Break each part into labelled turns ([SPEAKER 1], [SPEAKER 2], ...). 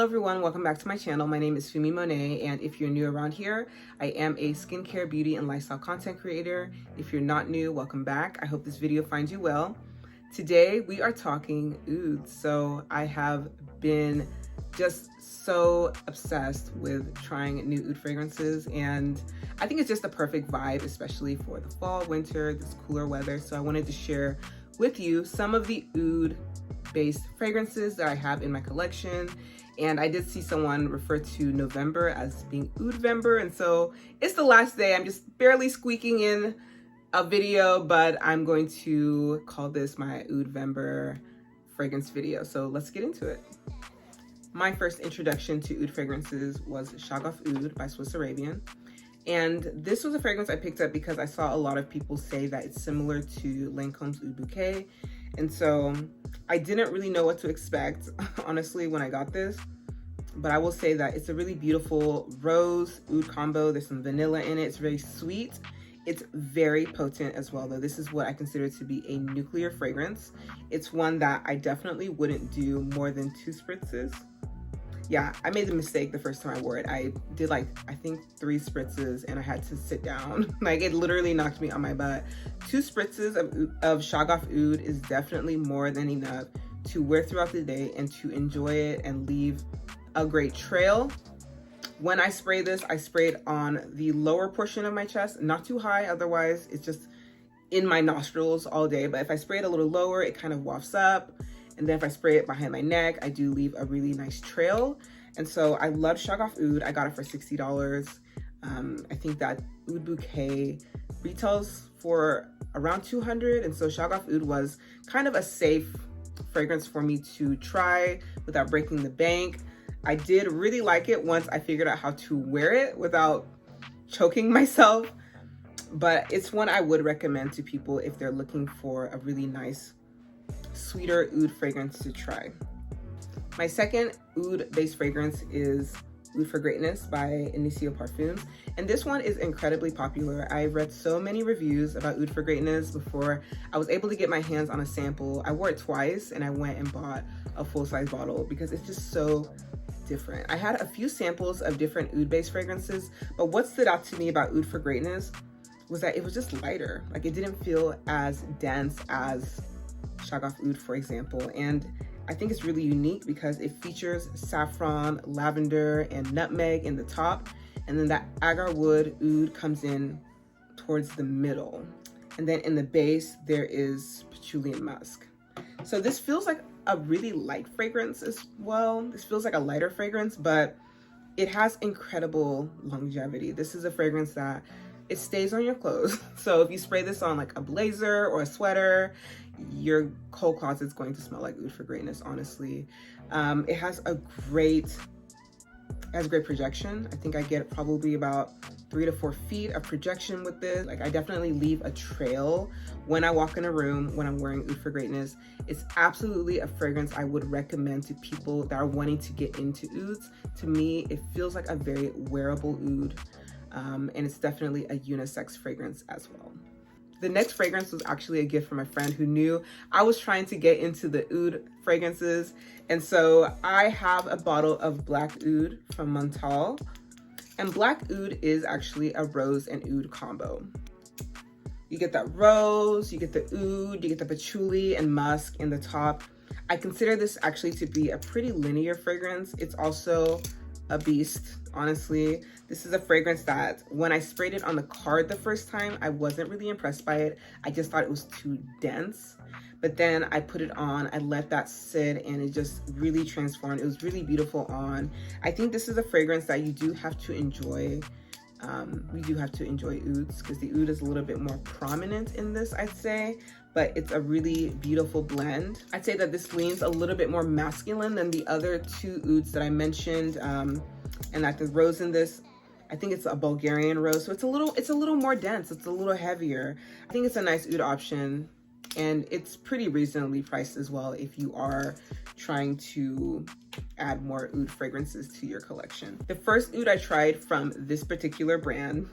[SPEAKER 1] everyone, welcome back to my channel. My name is Fumi Monet, and if you're new around here, I am a skincare, beauty, and lifestyle content creator. If you're not new, welcome back. I hope this video finds you well. Today we are talking ouds. So I have been just so obsessed with trying new oud fragrances, and I think it's just the perfect vibe, especially for the fall, winter, this cooler weather. So I wanted to share with you some of the oud based fragrances that I have in my collection. And I did see someone refer to November as being Oudvember, and so it's the last day. I'm just barely squeaking in a video, but I'm going to call this my Oudvember fragrance video. So let's get into it. My first introduction to oud fragrances was Shagaf Oud by Swiss Arabian. And this was a fragrance I picked up because I saw a lot of people say that it's similar to Lancome's Oud Bouquet. And so I didn't really know what to expect, honestly, when I got this. But I will say that it's a really beautiful rose oud combo. There's some vanilla in it. It's very sweet. It's very potent as well, though. This is what I consider to be a nuclear fragrance. It's one that I definitely wouldn't do more than 2 spritzes. Yeah, I made the mistake the first time I wore it. I did I think 3 spritzes and I had to sit down. It literally knocked me on my butt. 2 spritzes of Shagaf Oud is definitely more than enough to wear throughout the day and to enjoy it and leave a great trail. When I spray this, I spray it on the lower portion of my chest, not too high, otherwise it's just in my nostrils all day. But if I spray it a little lower, it kind of wafts up. And then if I spray it behind my neck, I do leave a really nice trail. And so I love Shagaf Oud. I got it for $60. I think that Oud Bouquet retails for around $200. And so Shagaf Oud was kind of a safe fragrance for me to try without breaking the bank. I did really like it once I figured out how to wear it without choking myself. But it's one I would recommend to people if they're looking for a really nice sweeter oud fragrance to try. My second oud based fragrance is Oud for Greatness by Initio Parfums, and this one is incredibly popular. I read so many reviews about Oud for Greatness before I was able to get my hands on a sample. I wore it twice and I went and bought a full-size bottle because it's just so different. I had a few samples of different oud based fragrances, but what stood out to me about Oud for Greatness was that it was just lighter. It didn't feel as dense as Shagaf Oud, for example. And I think it's really unique because it features saffron, lavender, and nutmeg in the top. And then that agar wood oud comes in towards the middle. And then in the base, there is patchouli and musk. So this feels like a really light fragrance as well. This feels like a lighter fragrance, but it has incredible longevity. This is a fragrance that it stays on your clothes. So if you spray this on a blazer or a sweater, your whole closet's going to smell like Oud for Greatness, honestly. It has great projection. I think I get probably about 3 to 4 feet of projection with this. I definitely leave a trail when I walk in a room when I'm wearing Oud for Greatness. It's absolutely a fragrance I would recommend to people that are wanting to get into ouds. To me, it feels like a very wearable oud. And it's definitely a unisex fragrance as well. The next fragrance was actually a gift from a friend who knew I was trying to get into the oud fragrances. And so I have a bottle of Black Oud from Montal. And Black Oud is actually a rose and oud combo. You get that rose, you get the oud, you get the patchouli and musk in the top. I consider this actually to be a pretty linear fragrance. It's also a beast, honestly. This is a fragrance that when I sprayed it on the card the first time, I wasn't really impressed by it. I just thought it was too dense. But then I put it on, I let that sit, and it just really transformed. It was really beautiful on. I think this is a fragrance that you do have to enjoy. We do have to enjoy ouds because the oud is a little bit more prominent in this, I'd say. But it's a really beautiful blend. I'd say that this leans a little bit more masculine than the other 2 ouds that I mentioned. And that the rose in this, I think it's a Bulgarian rose, so it's a little more dense. It's a little heavier. I think it's a nice oud option, and it's pretty reasonably priced as well if you are trying to add more oud fragrances to your collection. The first oud I tried from this particular brand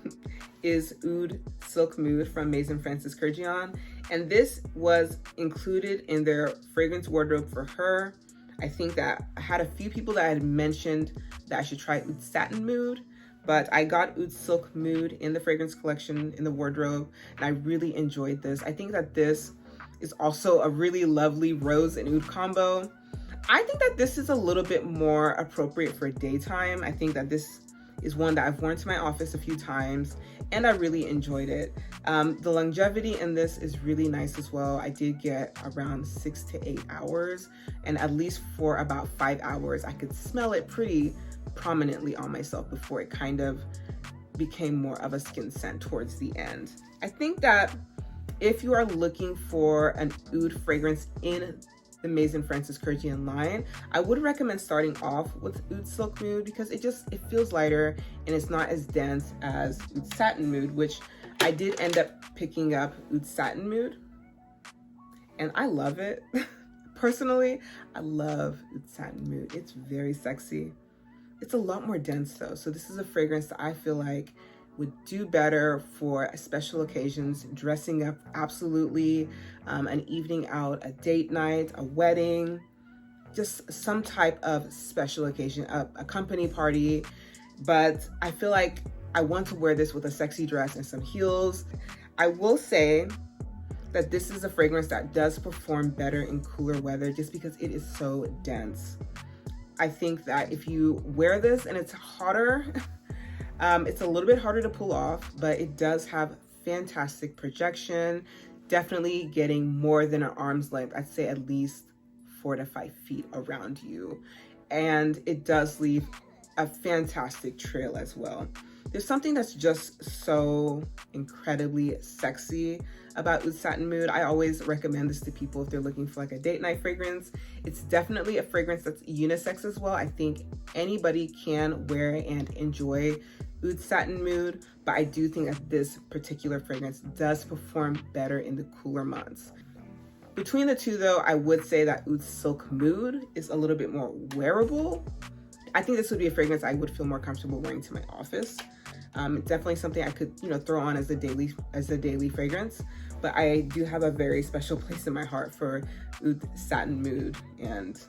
[SPEAKER 1] is Oud Silk Mood from Maison Francis Kurkdjian, and this was included in their fragrance wardrobe for her. I think that I had a few people that had mentioned that I should try Oud Satin Mood, but I got Oud Silk Mood in the fragrance collection in the wardrobe, and I really enjoyed this. I think that this is also a really lovely rose and oud combo. I think that this is a little bit more appropriate for daytime. I think that this is one that I've worn to my office a few times, and I really enjoyed it. The longevity in this is really nice as well. I did get around 6 to 8 hours, and at least for about 5 hours, I could smell it pretty prominently on myself before it kind of became more of a skin scent towards the end. I think that if you are looking for an oud fragrance in the Maison Francis Kurkdjian line, I would recommend starting off with Oud Silk Mood because it feels lighter and it's not as dense as Oud Satin Mood, which I did end up picking up Oud Satin Mood, and I love it. Personally, I love Oud Satin Mood. It's very sexy. It's a lot more dense though, so this is a fragrance that I feel like would do better for special occasions, dressing up absolutely, an evening out, a date night, a wedding, just some type of special occasion, a company party. But I feel like I want to wear this with a sexy dress and some heels. I will say that this is a fragrance that does perform better in cooler weather just because it is so dense. I think that if you wear this and it's hotter, it's a little bit harder to pull off, but it does have fantastic projection, definitely getting more than an arm's length. I'd say at least 4 to 5 feet around you. And it does leave a fantastic trail as well. There's something that's just so incredibly sexy about Oud Satin Mood. I always recommend this to people if they're looking for like a date night fragrance. It's definitely a fragrance that's unisex as well. I think anybody can wear and enjoy Oud Satin Mood, but I do think that this particular fragrance does perform better in the cooler months. Between the two though, I would say that Oud Silk Mood is a little bit more wearable. I think this would be a fragrance I would feel more comfortable wearing to my office. It's definitely something I could, throw on as a daily fragrance, but I do have a very special place in my heart for Oud Satin Mood, and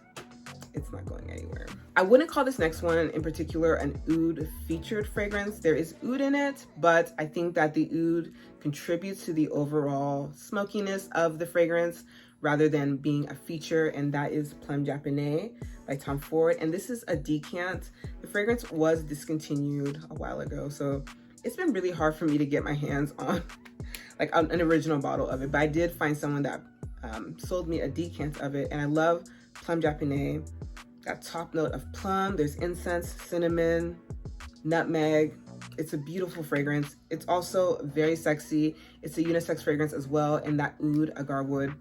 [SPEAKER 1] it's not going anywhere. I wouldn't call this next one in particular an oud featured fragrance. There is oud in it, but I think that the oud contributes to the overall smokiness of the fragrance rather than being a feature, and that is Plum Japanais by Tom Ford. And this is a decant. The fragrance was discontinued a while ago, so it's been really hard for me to get my hands on like an original bottle of it, but I did find someone that sold me a decant of it, and I love Plum Japanais. Got top note of plum, there's incense, cinnamon, nutmeg. It's a beautiful fragrance. It's also very sexy. It's a unisex fragrance as well, and that oud agar wood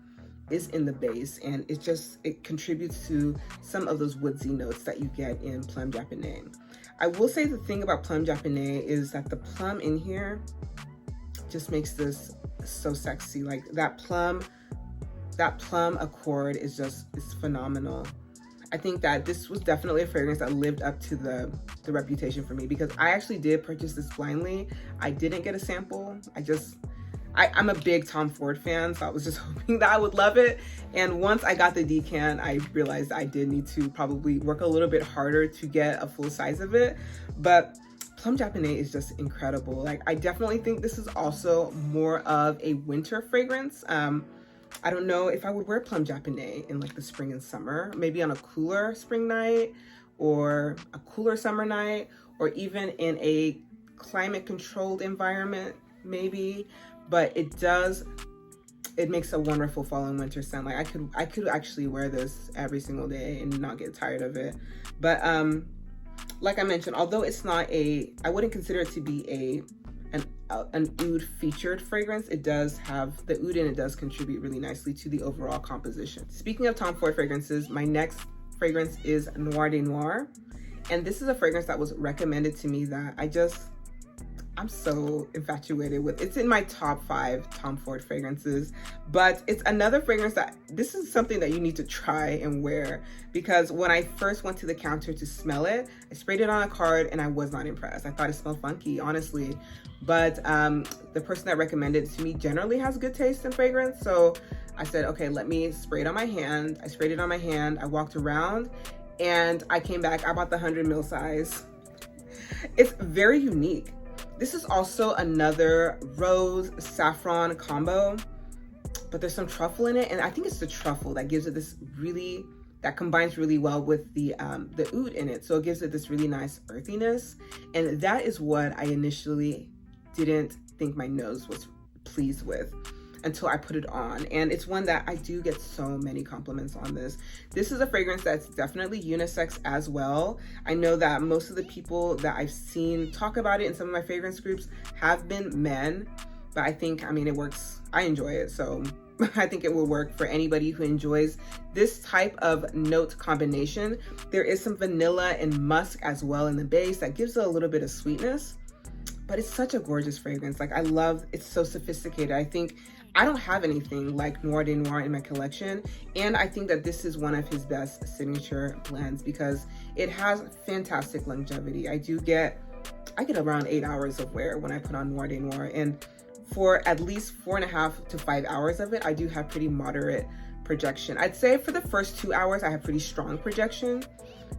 [SPEAKER 1] is in the base, and it contributes to some of those woodsy notes that you get in Plum Japanais. I will say the thing about Plum Japanais is that the plum in here just makes this so sexy. Like that plum accord is phenomenal. I think that this was definitely a fragrance that lived up to the reputation for me, because I actually did purchase this blindly. I didn't get a sample. I'm a big Tom Ford fan, so I was just hoping that I would love it. And once I got the decant, I realized I did need to probably work a little bit harder to get a full size of it. But Plum Japanais is just incredible. Like, I definitely think this is also more of a winter fragrance. I don't know if I would wear Plum Japanais in like the spring and summer, maybe on a cooler spring night or a cooler summer night, or even in a climate controlled environment, maybe. But it makes a wonderful fall and winter scent. Like I could actually wear this every single day and not get tired of it. But like I mentioned, although it's not I wouldn't consider it to be an oud featured fragrance, it does have the oud in it, does contribute really nicely to the overall composition. Speaking of Tom Ford fragrances, my next fragrance is Noir de Noir. And this is a fragrance that was recommended to me that I'm so infatuated with. It's in my top 5 Tom Ford fragrances, but it's another fragrance that this is something that you need to try and wear, because when I first went to the counter to smell it, I sprayed it on a card and I was not impressed. I thought it smelled funky, honestly, but the person that recommended it to me generally has good taste in fragrance, so I said, okay, let me spray it on my hand. I sprayed it on my hand, I walked around, and I came back, I bought the 100 ml size. It's very unique. This is also another rose saffron combo, but there's some truffle in it, and I think it's the truffle that gives it this really, that combines really well with the oud in it, so it gives it this really nice earthiness, and that is what I initially didn't think my nose was pleased with until I put it on. And it's one that I do get so many compliments on this. This is a fragrance that's definitely unisex as well. I know that most of the people that I've seen talk about it in some of my fragrance groups have been men, but I think, I mean, it works. I enjoy it, so I think it will work for anybody who enjoys this type of note combination. There is some vanilla and musk as well in the base that gives it a little bit of sweetness, but it's such a gorgeous fragrance. Like, I love, it's so sophisticated. I think I don't have anything like Noir de Noir in my collection, and I think that this is one of his best signature blends because it has fantastic longevity. I get around 8 hours of wear when I put on Noir de Noir, and for at least 4.5 to 5 hours of it, I do have pretty moderate projection. I'd say for the first 2 hours, I have pretty strong projection,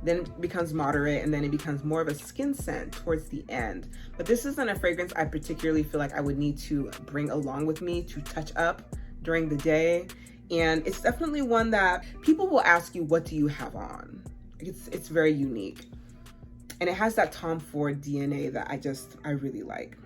[SPEAKER 1] then it becomes moderate, and then it becomes more of a skin scent towards the end. But this isn't a fragrance I particularly feel like I would need to bring along with me to touch up during the day. And it's definitely one that people will ask you, what do you have on? It's very unique. And it has that Tom Ford DNA that I really like.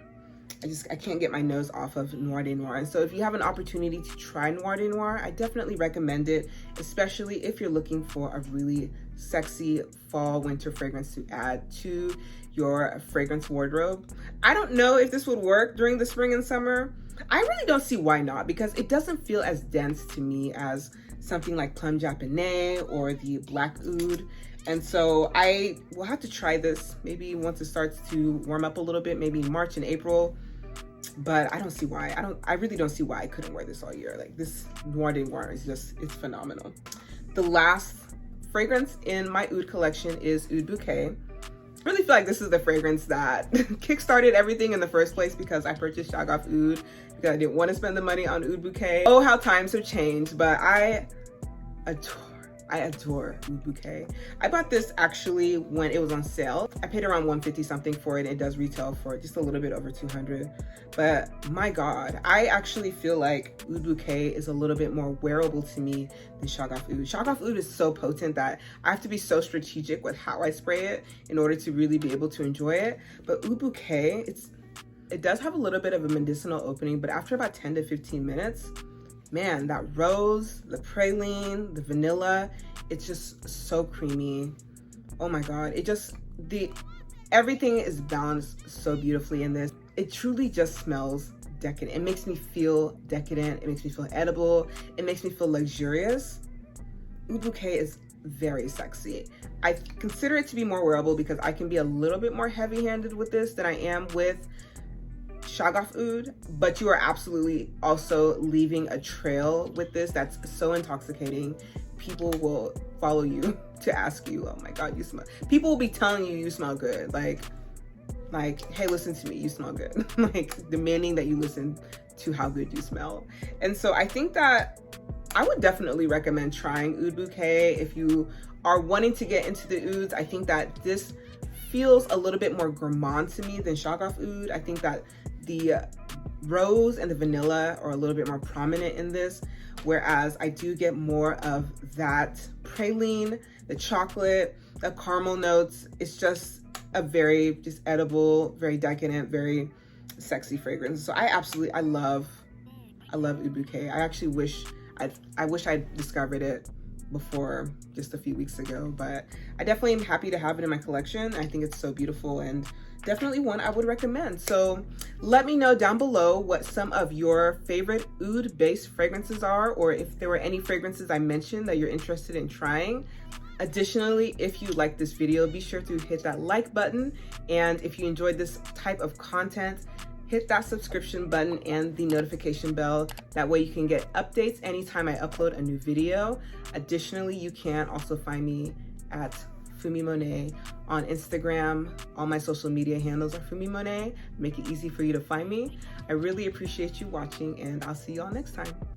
[SPEAKER 1] I can't get my nose off of Noir de Noir. And so if you have an opportunity to try Noir de Noir, I definitely recommend it, especially if you're looking for a really sexy fall winter fragrance to add to your fragrance wardrobe. I don't know if this would work during the spring and summer. I really don't see why not, because it doesn't feel as dense to me as something like Plum Japanais or the Black Oud. And so I will have to try this maybe once it starts to warm up a little bit, maybe March and April. But I don't see why. I really don't see why I couldn't wear this all year. Like, this Noir de Noir is just, it's phenomenal. The last fragrance in my oud collection is Oud Bouquet. I really feel like this is the fragrance that kickstarted everything in the first place, because I purchased Shagaf Oud because I didn't want to spend the money on Oud Bouquet. Oh, how times have changed, but I adore Oud Bouquet. I bought this actually when it was on sale. I paid around $150 something for it. It does retail for just a little bit over $200. But my God, I actually feel like Oud Bouquet is a little bit more wearable to me than Shagaf Oud. Shagaf Oud is so potent that I have to be so strategic with how I spray it in order to really be able to enjoy it. But Oud Bouquet, it does have a little bit of a medicinal opening, but after about 10 to 15 minutes, man, that rose, the praline, the vanilla, it's just so creamy. Oh my God, everything is balanced so beautifully in this. It truly just smells decadent. It makes me feel decadent. It makes me feel edible. It makes me feel luxurious. Oud Bouquet is very sexy. I consider it to be more wearable because I can be a little bit more heavy-handed with this than I am with Shagaf Oud, but you are absolutely also leaving a trail with this that's so intoxicating. People will follow you to ask you, oh my God, you smell. People will be telling you smell good. Like, hey, listen to me, you smell good. Like, demanding that you listen to how good you smell. And so I think that I would definitely recommend trying Oud Bouquet if you are wanting to get into the ouds. I think that this feels a little bit more gourmand to me than Shagaf Oud. I think that the rose and the vanilla are a little bit more prominent in this, whereas I do get more of that praline, the chocolate, the caramel notes. It's just a very edible, very decadent, very sexy fragrance. So I love Oud Bouquet. I actually wish I discovered it before just a few weeks ago, but I definitely am happy to have it in my collection. I think it's so beautiful and definitely one I would recommend. So let me know down below what some of your favorite oud-based fragrances are, or if there were any fragrances I mentioned that you're interested in trying. Additionally, if you like this video, be sure to hit that like button. And if you enjoyed this type of content, hit that subscription button and the notification bell. That way you can get updates anytime I upload a new video. Additionally, you can also find me at Fumi Monet on Instagram. All my social media handles are Fumi Monet. Make it easy for you to find me. I really appreciate you watching, and I'll see you all next time.